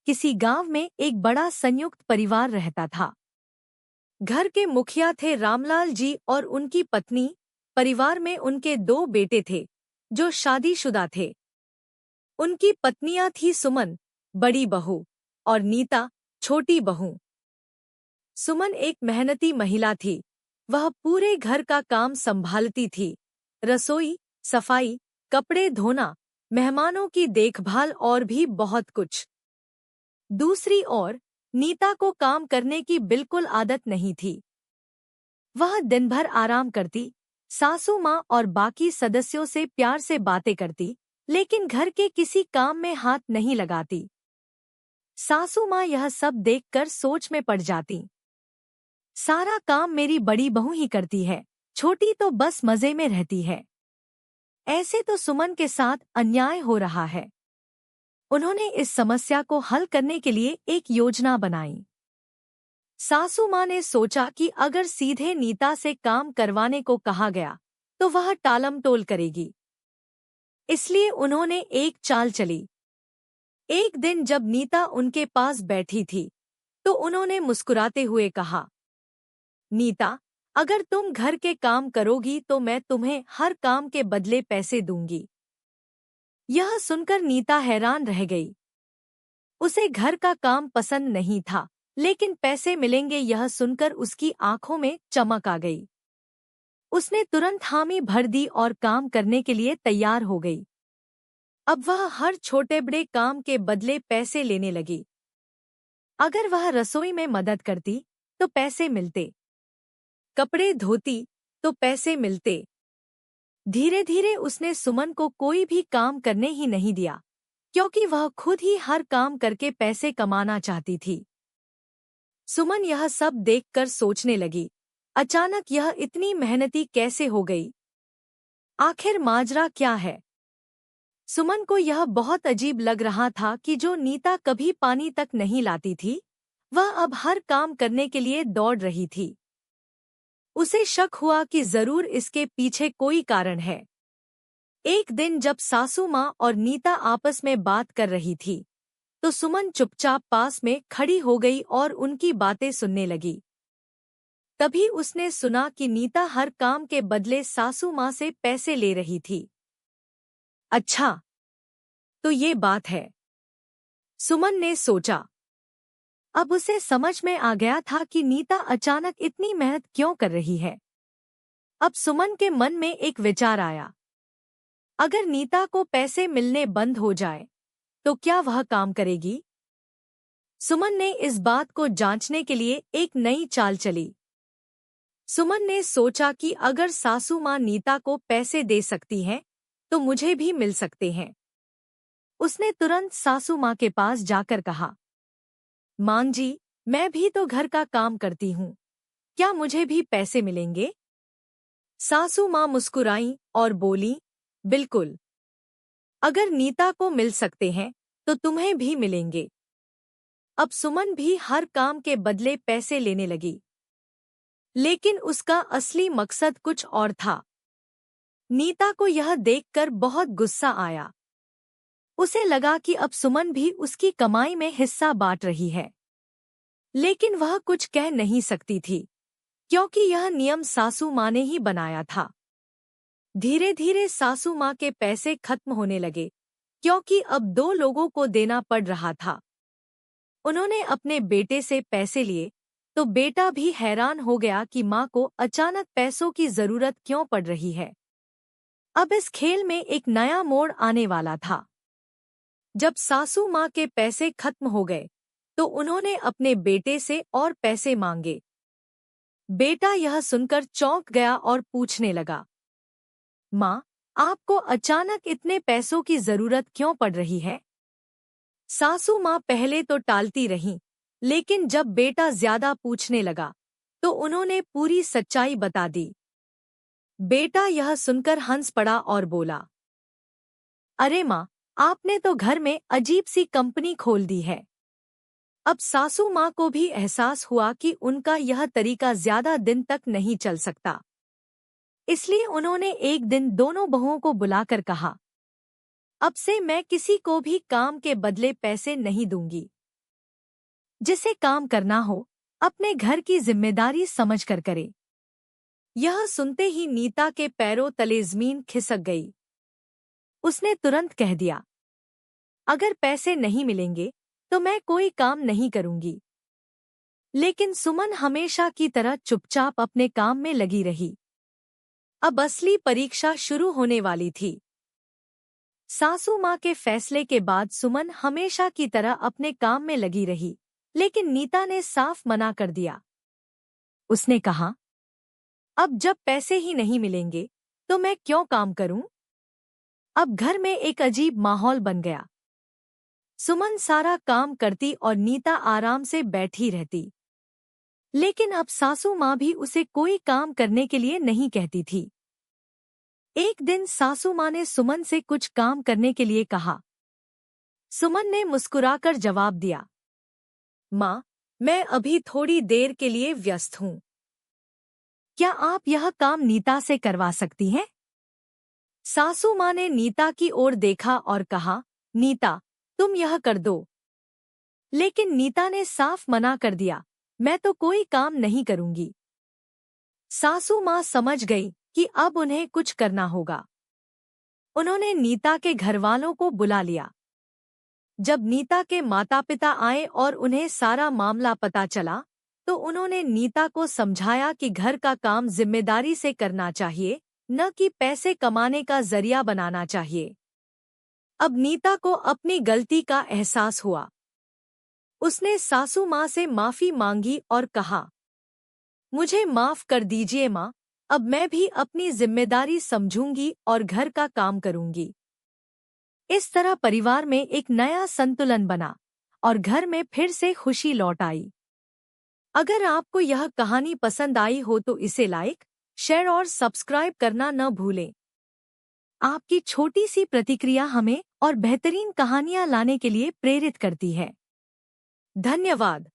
किसी गांव में एक बड़ा संयुक्त परिवार रहता था। घर के मुखिया थे रामलाल जी और उनकी पत्नी। परिवार में उनके 2 बेटे थे जो शादीशुदा थे। उनकी पत्नियां थी सुमन, बड़ी बहू, और नीता, छोटी बहू। सुमन एक मेहनती महिला थी। वह पूरे घर का काम संभालती थी, रसोई, सफाई, कपड़े धोना, मेहमानों की देखभाल और भी बहुत कुछ। दूसरी ओर नीता को काम करने की बिल्कुल आदत नहीं थी। वह दिन भर आराम करती, सासू माँ और बाकी सदस्यों से प्यार से बातें करती, लेकिन घर के किसी काम में हाथ नहीं लगाती। सासू माँ यह सब देखकर सोच में पड़ जाती। सारा काम मेरी बड़ी बहू ही करती है, छोटी तो बस मजे में रहती है। ऐसे तो सुमन के साथ अन्याय हो रहा है। उन्होंने इस समस्या को हल करने के लिए एक योजना बनाई। सासू माँ ने सोचा कि अगर सीधे नीता से काम करवाने को कहा गया तो वह टालमटोल करेगी। इसलिए उन्होंने एक चाल चली। एक दिन जब नीता उनके पास बैठी थी तो उन्होंने मुस्कुराते हुए कहा, नीता, अगर तुम घर के काम करोगी तो मैं तुम्हें हर काम के बदले पैसे दूंगी। यह सुनकर नीता हैरान रह गई। उसे घर का काम पसंद नहीं था, लेकिन पैसे मिलेंगे यह सुनकर उसकी आंखों में चमक आ गई। उसने तुरंत हामी भर दी और काम करने के लिए तैयार हो गई। अब वह हर छोटे बड़े काम के बदले पैसे लेने लगी। अगर वह रसोई में मदद करती तो पैसे मिलते, कपड़े धोती तो पैसे मिलते। धीरे धीरे उसने सुमन को कोई भी काम करने ही नहीं दिया, क्योंकि वह खुद ही हर काम करके पैसे कमाना चाहती थी। सुमन यह सब देखकर सोचने लगी, अचानक यह इतनी मेहनती कैसे हो गई? आखिर माजरा क्या है? सुमन को यह बहुत अजीब लग रहा था कि जो नीता कभी पानी तक नहीं लाती थी, वह अब हर काम करने के लिए दौड़ रही थी। उसे शक हुआ कि जरूर इसके पीछे कोई कारण है। एक दिन जब सासू माँ और नीता आपस में बात कर रही थी, तो सुमन चुपचाप पास में खड़ी हो गई और उनकी बातें सुनने लगी। तभी उसने सुना कि नीता हर काम के बदले सासू माँ से पैसे ले रही थी। अच्छा, तो ये बात है, सुमन ने सोचा। अब उसे समझ में आ गया था कि नीता अचानक इतनी मेहनत क्यों कर रही है। अब सुमन के मन में एक विचार आया। अगर नीता को पैसे मिलने बंद हो जाए तो क्या वह काम करेगी? सुमन ने इस बात को जांचने के लिए एक नई चाल चली। सुमन ने सोचा कि अगर सासू माँ नीता को पैसे दे सकती हैं तो मुझे भी मिल सकते हैं। उसने तुरंत सासू माँ के पास जाकर कहा, माँ जी, मैं भी तो घर का काम करती हूँ, क्या मुझे भी पैसे मिलेंगे? सासू माँ मुस्कुराईं और बोली, बिल्कुल। अगर नीता को मिल सकते हैं तो तुम्हें भी मिलेंगे। अब सुमन भी हर काम के बदले पैसे लेने लगी, लेकिन उसका असली मकसद कुछ और था। नीता को यह देखकर बहुत गुस्सा आया। उसे लगा कि अब सुमन भी उसकी कमाई में हिस्सा बांट रही है, लेकिन वह कुछ कह नहीं सकती थी, क्योंकि यह नियम सासू माँ ने ही बनाया था। धीरे धीरे सासू माँ के पैसे खत्म होने लगे, क्योंकि अब 2 लोगों को देना पड़ रहा था। उन्होंने अपने बेटे से पैसे लिए तो बेटा भी हैरान हो गया कि माँ को अचानक पैसों की जरूरत क्यों पड़ रही है। अब इस खेल में एक नया मोड़ आने वाला था। जब सासू माँ के पैसे खत्म हो गए तो उन्होंने अपने बेटे से और पैसे मांगे। बेटा यह सुनकर चौंक गया और पूछने लगा, माँ, आपको अचानक इतने पैसों की जरूरत क्यों पड़ रही है? सासू माँ पहले तो टालती रहीं, लेकिन जब बेटा ज्यादा पूछने लगा तो उन्होंने पूरी सच्चाई बता दी। बेटा यह सुनकर हंस पड़ा और बोला, अरे माँ, आपने तो घर में अजीब सी कंपनी खोल दी है। अब सासू माँ को भी एहसास हुआ कि उनका यह तरीका ज्यादा दिन तक नहीं चल सकता। इसलिए उन्होंने एक दिन दोनों बहुओं को बुलाकर कहा, अब से मैं किसी को भी काम के बदले पैसे नहीं दूंगी। जिसे काम करना हो अपने घर की जिम्मेदारी समझकर करे। यह सुनते ही नीता के पैरों तले जमीन खिसक गई। उसने तुरंत कह दिया, अगर पैसे नहीं मिलेंगे तो मैं कोई काम नहीं करूंगी। लेकिन सुमन हमेशा की तरह चुपचाप अपने काम में लगी रही। अब असली परीक्षा शुरू होने वाली थी। सासू माँ के फैसले के बाद सुमन हमेशा की तरह अपने काम में लगी रही, लेकिन नीता ने साफ मना कर दिया। उसने कहा, अब जब पैसे ही नहीं मिलेंगे तो मैं क्यों काम करूं? अब घर में एक अजीब माहौल बन गया। सुमन सारा काम करती और नीता आराम से बैठी रहती। लेकिन अब सासू माँ भी उसे कोई काम करने के लिए नहीं कहती थी। एक दिन सासू माँ ने सुमन से कुछ काम करने के लिए कहा। सुमन ने मुस्कुराकर जवाब दिया, माँ, मैं अभी थोड़ी देर के लिए व्यस्त हूँ। क्या आप यह काम नीता से करवा सकती हैं? सासू माँ ने नीता की ओर देखा और कहा, नीता, तुम यह कर दो। लेकिन नीता ने साफ मना कर दिया, मैं तो कोई काम नहीं करूंगी। सासू माँ समझ गई कि अब उन्हें कुछ करना होगा। उन्होंने नीता के घरवालों को बुला लिया। जब नीता के माता पिता आए और उन्हें सारा मामला पता चला, तो उन्होंने नीता को समझाया कि घर का काम जिम्मेदारी से करना चाहिए, न कि पैसे कमाने का जरिया बनाना चाहिए। अब नीता को अपनी गलती का एहसास हुआ। उसने सासू माँ से माफी मांगी और कहा, मुझे माफ कर दीजिए माँ, अब मैं भी अपनी जिम्मेदारी समझूंगी और घर का काम करूंगी। इस तरह परिवार में एक नया संतुलन बना और घर में फिर से खुशी लौट आई। अगर आपको यह कहानी पसंद आई हो तो इसे लाइक, शेयर और सब्सक्राइब करना न भूलें। आपकी छोटी सी प्रतिक्रिया हमें और बेहतरीन कहानियां लाने के लिए प्रेरित करती है। धन्यवाद।